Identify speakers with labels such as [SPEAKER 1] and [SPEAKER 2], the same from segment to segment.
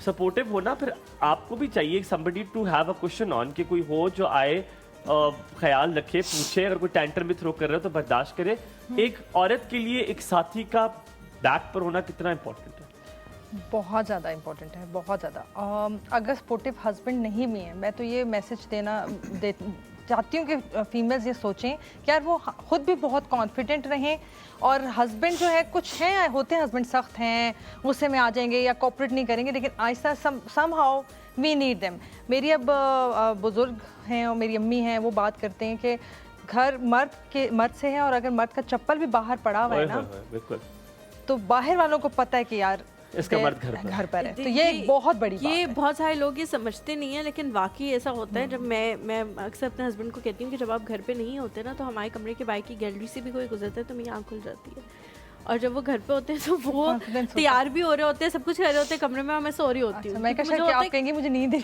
[SPEAKER 1] Supportive होना, फिर आपको भी चाहिए somebody to have a cushion on, कि कोई हो जो आए, ख्याल रखे, पूछे, अगर कोई टेंटर भी थ्रो कर रहे हो तो बर्दाश्त करे। एक औरत के लिए एक साथी का बैक पर होना कितना इंपॉर्टेंट है?
[SPEAKER 2] बहुत ज़्यादा इम्पोर्टेंट है, बहुत ज़्यादा। अगर सपोर्टिव हस्बैंड नहीं भी है, मैं तो ये मैसेज चाहती हूँ कि फीमेल्स ये सोचें कि यार वो खुद भी बहुत कॉन्फिडेंट रहें, और हस्बैंड जो है, कुछ हैं होते हैं हस्बैंड सख्त हैं, गुस्से में आ जाएंगे या कोऑपरेट नहीं करेंगे, लेकिन आहिस्ता समहाउ वी नीड देम। मेरी अब बुजुर्ग हैं और मेरी अम्मी हैं, वो बात करते हैं कि घर मर्द से है, और अगर मर्द का चप्पल भी बाहर पड़ा हुआ है ना,
[SPEAKER 1] बिल्कुल,
[SPEAKER 2] तो बाहर वालों को पता है कि यार
[SPEAKER 1] इसका मर्द घर पर
[SPEAKER 2] है। तो ये एक बहुत बड़ी बात है।
[SPEAKER 3] बहुत सारे लोग ये समझते नहीं है, लेकिन वाकई ऐसा होता है। जब मैं अक्सर अपने हस्बैंड को कहती हूँ कि जब आप घर पे नहीं होते ना, तो हमारे कमरे के बाहर की गैलरी से भी कोई गुजरता है तो मेरी आँख खुल जाती है, और जब वो घर पे होते हैं तो वो तैयार भी हो रहे होते हैं, सब कुछ कर रहे होते हैं कमरे में, मैं सो रही होती हूँ।
[SPEAKER 2] मैं आप कहेंगे मुझे नींद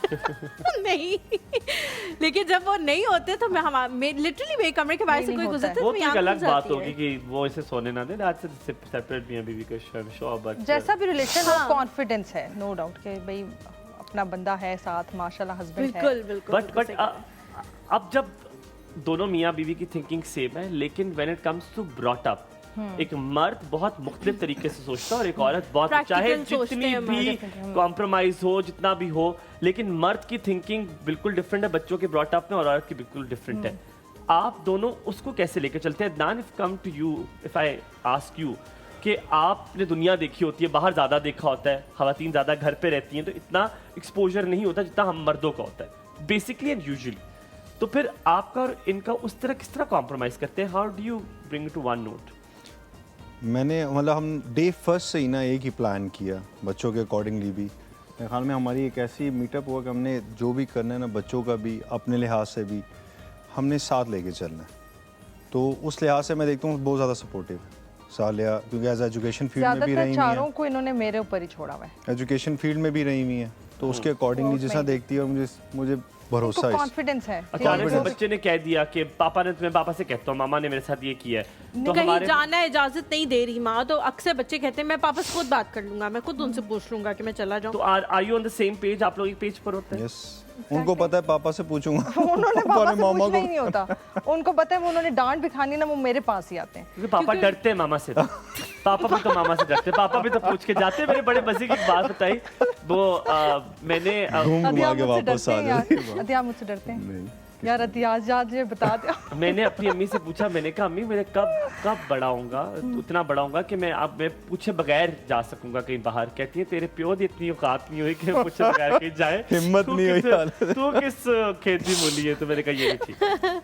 [SPEAKER 3] नहीं, लेकिन जब वो नहीं होते तो मैं लिटरली मेरे कमरे के बाहर से कोई गुजरता है,
[SPEAKER 1] वो तो एक अलग बात होगी कि वो इसे सोने ना दे, आज से सेपरेट भी हैं बीवी का शो, बट
[SPEAKER 2] जैसा भी रिलेशन हो, कॉन्फिडेंस है, नो डाउट कि भाई अपना बंदा है साथ, माशाल्लाह हस्बैंड है।
[SPEAKER 3] बिल्कुल।
[SPEAKER 1] बट अब जब दोनों मियाँ बीवी की थिंकिंग सेम है, लेकिन when it comes to brought up, एक मर्द बहुत मुख्तलिफ तरीके से सोचता है और एक औरत बहुत, चाहे जितनी भी कॉम्प्रोमाइज हो, जितना भी हो, लेकिन मर्द की थिंकिंग बिल्कुल डिफरेंट है बच्चों के ब्रॉट अप में, और औरत की बिल्कुल डिफरेंट है। आप दोनों उसको कैसे लेकर चलते हैं? नान, if come to you, if I ask you कि आपने दुनिया देखी होती है, बाहर ज़्यादा देखा होता है, ख़वातीन ज़्यादा घर पे रहती हैं, तो इतना एक्सपोजर नहीं होता जितना हम मर्दों का होता है बेसिकली एंड यूजुअली। तो फिर आपका और इनका उस तरह किस तरह कॉम्प्रोमाइज़ करते हैं? How do you bring to one note?
[SPEAKER 4] मैंने मतलब हम डे फर्स्ट से ही ना एक ही प्लान किया बच्चों के अकॉर्डिंगली भी। मेरे ख्याल में हमारी एक ऐसी मीटअप हुआ कि हमने जो भी करना है ना, बच्चों का भी, अपने लिहाज से भी हमने साथ लेके चलना है। तो उस लिहाज से मैं देखता हूँ बहुत ज़्यादा सपोर्टिव है सालिया, क्योंकि एज एजुकेशन फील्ड में भी रही हुई
[SPEAKER 2] चारों को इन्होंने मेरे ऊपर ही छोड़ा हुआ है,
[SPEAKER 4] एजुकेशन फील्ड में भी रही हुई है, तो उसके अकॉर्डिंगली जैसा देखती है, और मुझे भरोसा है,
[SPEAKER 2] कॉन्फिडेंस है।
[SPEAKER 1] अचानक से बच्चे ने कह दिया कि पापा ने, तुम्हें पापा से कहता हूँ मामा ने मेरे साथ ये किया है, तो
[SPEAKER 3] कहीं जाना इजाजत नहीं दे रही माँ, तो अक्सर बच्चे कहते हैं मैं पापा से खुद बात कर लूंगा, मैं खुद उनसे पूछ लूंगा कि मैं चला जाऊँ।
[SPEAKER 1] तो are you on the same page? आप लोग एक पेज पर होते हैं?
[SPEAKER 4] यस, उनको पता है पापा से पूछूंगा,
[SPEAKER 2] उन्होंने पापा से पूछना ही नहीं होता, उनको पता है उन्होंने डांट भी खानी ना, वो मेरे पास ही आते हैं,
[SPEAKER 1] क्योंकि पापा डरते हैं मामा से। पापा भी तो मामा से डरते हैं, पापा भी तो पूछ के जाते हैं। मैंने बड़े मजे की एक बात बताई, वो मैंने
[SPEAKER 4] घूम के वापस आ जाते हैं।
[SPEAKER 2] अति आप मुझसे डरते हैं यार? अतियाज ये बता दो।
[SPEAKER 1] मैंने अपनी अम्मी से पूछा, मैंने कहा अम्मी मैं कब बड़ा होऊंगा, उतना बड़ा होऊंगा कि मैं पूछे बगैर जा सकूंगा कहीं बाहर। कहती है तेरे प्यो दी इतनी औकात नहीं हुई कि पूछे बगैर कहीं जाए,
[SPEAKER 4] हिम्मत नहीं हुई,
[SPEAKER 1] तू किस खेती मूली है? तो मैंने कहा ये भी ठीक।